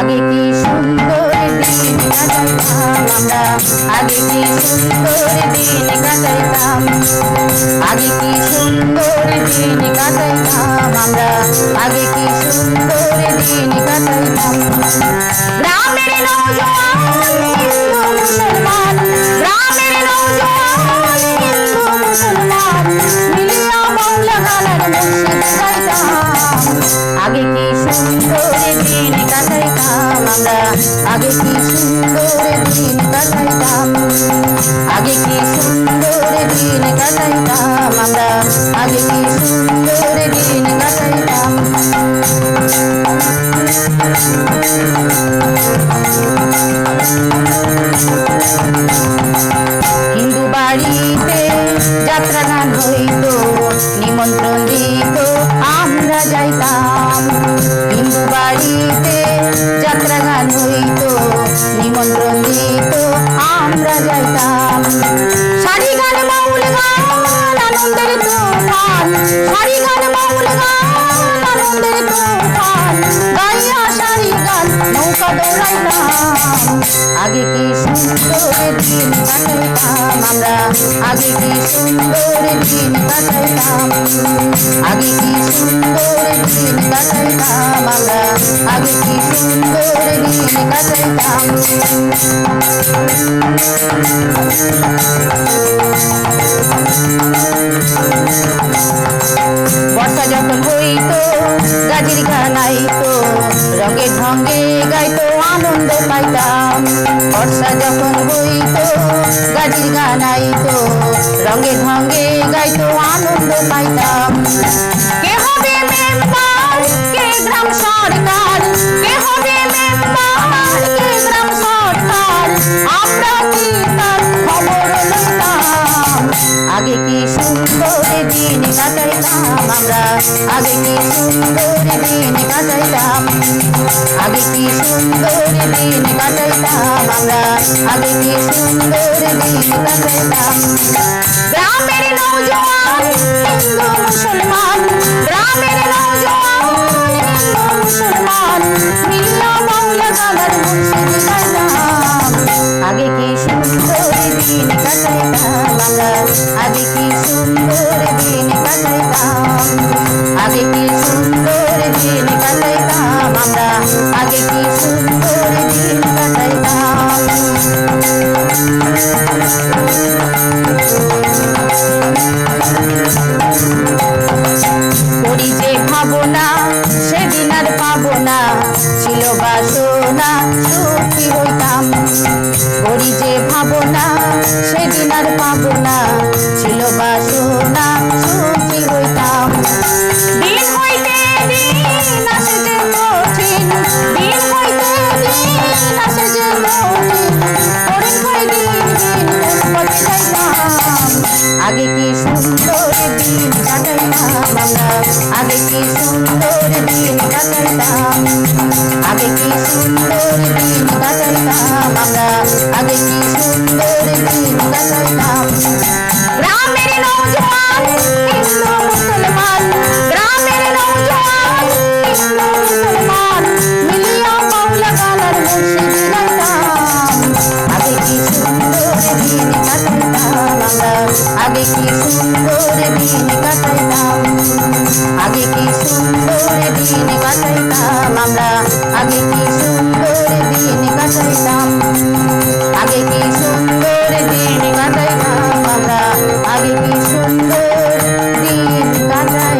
আগে কি সুন্দর দিন কাটাইতাম আমরা, আগে কি সুন্দর দিন কাটাইতাম, আগে কি সুন্দর দিন কাটাইতাম আমরা, আগে কি সুন্দর দিন কাটাইতাম। গ্রামের নওজোয়ান হিন্দু মুসলমান, গ্রামের নওজোয়ান হিন্দু মুসলমান মিলিয়া বাউলা গানের মুর্শিদ গাইতাম। আগে কি সুন্দর দিন কাটাইতাম আমরা, আগে কি সুন্দর দিন কাটাইতাম, আগে কি সুন্দর দিন কাটাইতাম আমরা, আগে কি সুন্দর দিন কাটাইতাম। হিন্দু বাড়িতে যাত্রা গান হইতো, নিমন্ত্রণ দিত আমরা যাইতাম। হিন্দু বাড়িতে যাত্রা গান হইতো, নিমন্ত্রণ দিত আমরা যাইতাম। সারি গান বাউল গান আনন্দের তুফান, সারি গান বাউল গান আনন্দের তুফান গাইয়া সারি গান নৌকা দৌড়াইতাম। আগে কি সুন্দর দিন কাটাইতাম আমরা, আগে কি সুন্দর দিন কাটাইতাম, আগে কি সুন্দর দিন কাটাইতাম আমরা, আগে কি সুন্দর দিন কাটাইতাম। বর্ষা যখন হইতো গাজির গান আইতো, রঙে ঢঙ্গে গাইতো আনন্দ পাইতাম। বর্ষা যখন হইতো গাজির গান আইতো, রঙে ঢঙ্গে গাইতো আনন্দ পাইতাম। কে হবে মেম্বার, কে গ্রাম সরকার, কে হবে মেম্বার, কে গ্রাম সরকার আমরা কি তার খবর লইতাম। আগে কি সুন্দর দিন কাটাইতাম আমরা, আগে কি সুন্দর দিন কাটাইতাম, আগে কি সুন্দর দিন কাটাইতাম আমরা, আগে কি সুন্দর দিন কাটাইতাম। গ্রামের নওজোয়ান হিন্দু মুসলমান, গ্রামের নওজোয়ান হিন্দু মুসলমান মিলিয়া বাউলা গানের মুর্শিদ গাইতাম। আগে কি সুন্দর দিন কাটাইতাম আমরা, আগে কি সুন্দর দিন কাটাইতাম, আগে কি সুন্দর দিন কাটাইতাম আমরা, আগে কি সুন্দর দিন কাটাইতাম। করি যে ভাবনা সেদিন আর পাবো না, ছিল বাসনা সুখী হইতাম। করি যে ভাবনা সেদিন আর পাবো না, ছিল বাসনা সুখী হইতাম। দিন হইতে দিন আসে যে কঠিন, দিন হইতে দিন আসে যে কঠিন, কঠিন করে দিন দিন পথে যাইতাম। আগে কি সুন্দর দিন কাটাইতাম আমরা, আগে কি সুন্দর দিন কাটাইতাম, আগে কি সুন্দর দিন কাটাইতাম আমরা, আগে কি সুন্দর দিন কাটাইতাম। গ্রামের নওজোয়ান হিন্দু মুসলমান, গ্রামের নওজোয়ান হিন্দু মুসলমান মিলিয়া বাউলা গানের মুর্শিদ গাইতাম। আগে কি সুন্দর দিন কাটাইতাম আমরা, আগে কি সুন্দর দিন কাটাইতাম, আগে কি সুন্দর দিন কাটাইতাম আমরা, আগে কি সুন্দর দিন কাটাইতাম, আগে কি সুন্দর দিন কাটাইতাম আমরা, আগে কি সুন্দর দিন কাটাইতাম।